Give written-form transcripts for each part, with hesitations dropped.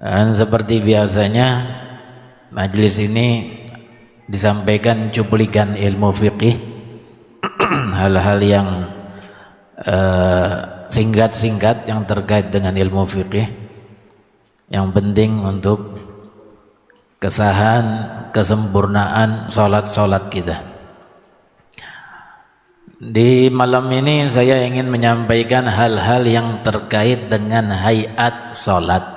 Dan seperti biasanya majelis ini disampaikan cuplikan ilmu fikih, hal-hal yang singkat-singkat yang terkait dengan ilmu fikih yang penting untuk kesahan, kesempurnaan sholat-sholat kita. Di malam ini saya ingin menyampaikan hal-hal yang terkait dengan hayat sholat.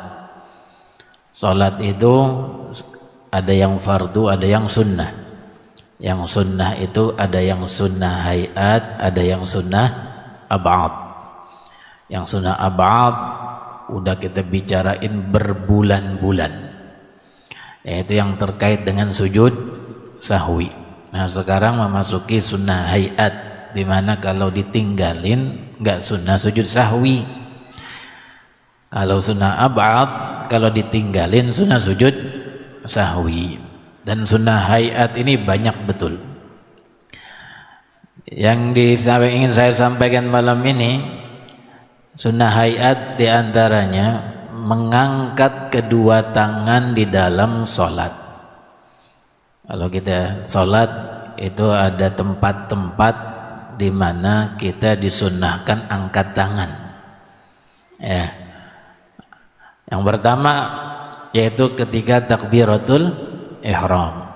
Sholat itu ada yang fardu, ada yang sunnah. Yang sunnah itu ada yang sunnah hayat, ada yang sunnah ab'ad. Yang sunnah ab'ad udah kita bicarain berbulan-bulan, yaitu yang terkait dengan sujud sahwi. Nah sekarang memasuki sunnah hayat, dimana kalau ditinggalin nggak sunnah sujud sahwi. Kalau sunnah ab'ad, kalau ditinggalin sunnah sujud sahwi. Dan sunnah hayat ini banyak betul. Yang ingin saya sampaikan malam ini, sunnah hayat diantaranya mengangkat kedua tangan di dalam sholat. Kalau kita sholat itu ada tempat-tempat di mana kita disunnahkan angkat tangan. Ya. Yang pertama yaitu ketika takbiratul ihram,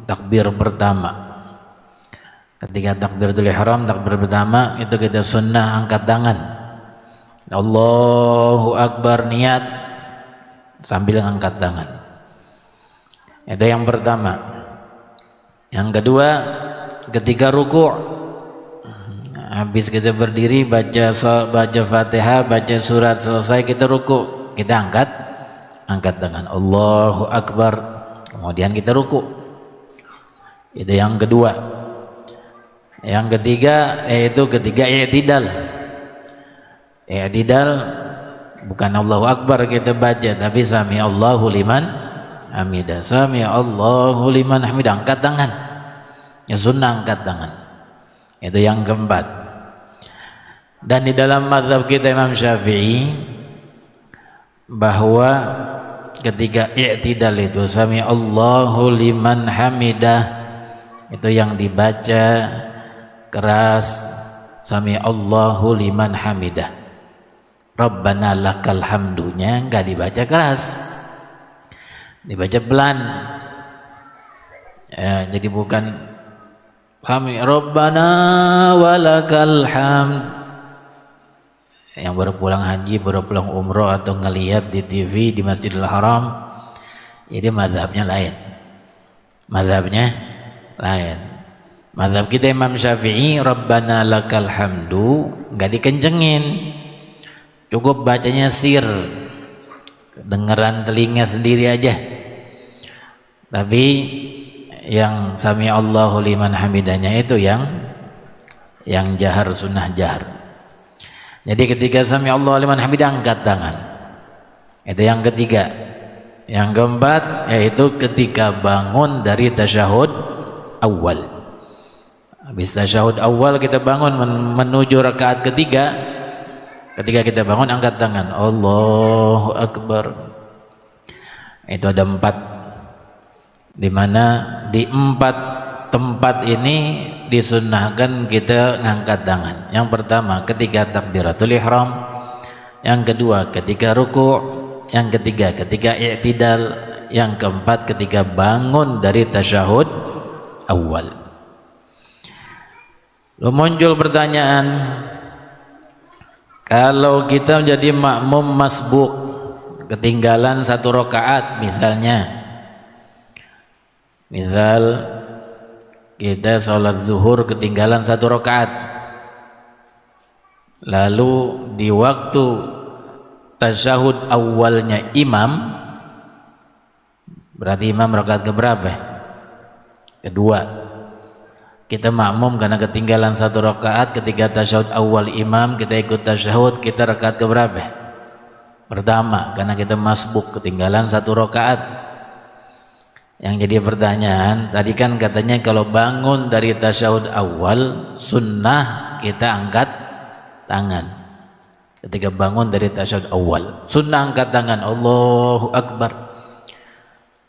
takbir pertama. Ketika takbiratul ihram, takbir pertama itu kita sunnah angkat tangan. Allahu Akbar, niat sambil angkat tangan. Itu yang pertama. Yang kedua, ketika ruku', habis kita berdiri baca Fatihah, baca surat selesai kita ruku', kita angkat tangan. Allahu Akbar, kemudian kita ruku'. Itu yang kedua. Yang ketiga yaitu ketika i'tidal. I'tidal bukan Allahu Akbar kita baca, tapi sami Allahu liman hamidah. Sami Allahu liman hamidah, angkat tangan. Ya sunnah angkat tangan. Itu yang keempat. Dan di dalam mazhab kita Imam Syafi'i, bahwa ketika i'tidal itu sami Allahu liman hamidah, itu yang dibaca keras sami Allahu liman hamidah. Rabbana lakal hamdunya enggak dibaca keras, dibaca pelan. Ya, jadi bukan Rabbana walakal hamd. Yang baru pulang haji, baru pulang umroh, atau ngelihat di TV di Masjidil Haram, ini mazhabnya lain. Mazhabnya lain. Mazhab kita Imam Syafi'i, Rabbana lakal hamdu, nggak dikencengin, cukup bacanya sir, dengeran telinga sendiri aja. Tapi yang sami Allahu liman hamidahnya itu yang jahar, sunnah jahar. Jadi ketika sami Allahu liman hamidah angkat tangan. Itu yang ketiga. Yang keempat yaitu ketika bangun dari tasyahud awal. Habis tasyahud awal kita bangun menuju rakaat ketiga. Ketika kita bangun angkat tangan. Allahu Akbar. Itu ada 4. Di mana di 4 tempat ini disunnahkan kita ngangkat tangan. Yang pertama ketika takbiratul ihram, yang kedua ketika ruku', yang ketiga ketika i'tidal, yang keempat ketika bangun dari tasyahud awal. Lalu muncul pertanyaan, kalau kita menjadi makmum masbuk, ketinggalan 1 rakaat misalnya, misal kita sholat zuhur ketinggalan 1 rakaat, lalu di waktu tasyahud awalnya imam, berarti imam rakaat keberapa? Kedua. Kita makmum karena ketinggalan 1 rakaat, ketika tasyahud awal imam kita ikut tasyahud, kita rakaat keberapa? Pertama, karena kita masbuk ketinggalan 1 rakaat. Yang jadi pertanyaan, tadi kan katanya kalau bangun dari tasyahud awal sunnah kita angkat tangan. ketika bangun dari tasyahud awal. Sunnah angkat tangan, Allahu Akbar.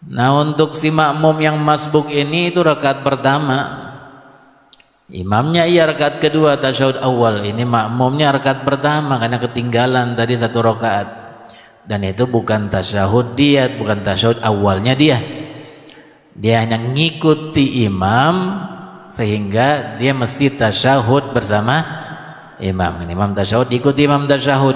Nah, untuk si makmum yang masbuk ini itu rakaat pertama. Imamnya iya rakaat kedua tasyahud awal, ini makmumnya rakaat pertama karena ketinggalan tadi 1 rakaat. Dan itu bukan tasyahud dia, bukan tasyahud awalnya dia. Dia hanya ngikuti imam sehingga dia mesti tasyahud bersama imam. Imam tasyahud ikuti imam tasyahud.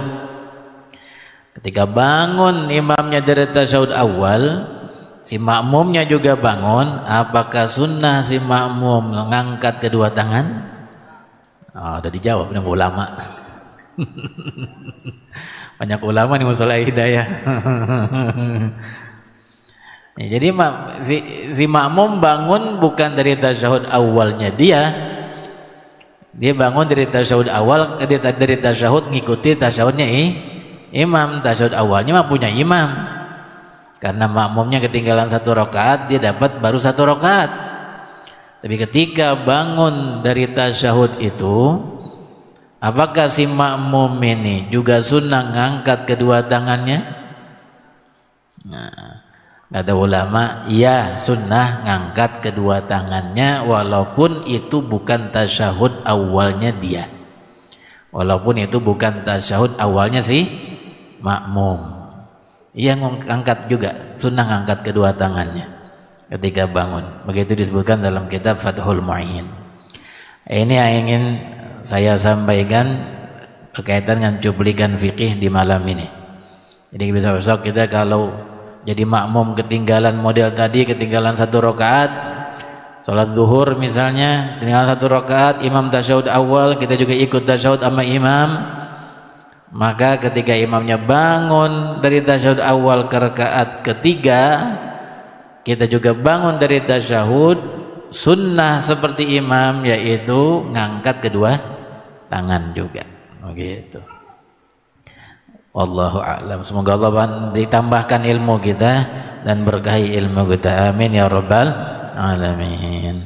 Ketika bangun imamnya dari tasyahud awal, si makmumnya juga bangun. Apakah sunnah si makmum mengangkat kedua tangan? Oh, udah dijawab dengan ulama. Banyak ulama nih masalah hidayah. Ya, jadi si makmum bangun bukan dari tasyahud awalnya dia bangun dari tasyahud awal, dari tasyahud ngikuti tasyahudnya imam. Tasyahud awalnya mah punya imam, karena makmumnya ketinggalan 1 rakaat, dia dapat baru 1 rakaat. Tapi ketika bangun dari tasyahud itu, apakah si makmum ini juga sunnah ngangkat kedua tangannya? Nah, kata ulama, iya sunnah ngangkat kedua tangannya walaupun itu bukan tasyahud awalnya dia. Walaupun itu bukan tasyahud awalnya si makmum. Ia ngangkat juga, sunnah ngangkat kedua tangannya ketika bangun. Begitu disebutkan dalam kitab Fathul Mu'in. Ini yang ingin saya sampaikan berkaitan dengan cuplikan fikih di malam ini. Jadi besok kita kalau jadi makmum ketinggalan model tadi, ketinggalan 1 rakaat, sholat zuhur misalnya, ketinggalan 1 rakaat, imam tasyahud awal, kita juga ikut tasyahud sama imam. Maka ketika imamnya bangun dari tasyahud awal ke rakaat ketiga, kita juga bangun dari tasyahud, sunnah seperti imam, yaitu ngangkat kedua tangan juga. Begitu. Wallahu a'lam. Semoga Allah ditambahkan ilmu kita dan berkahi ilmu kita. Amin ya rabbal alamin.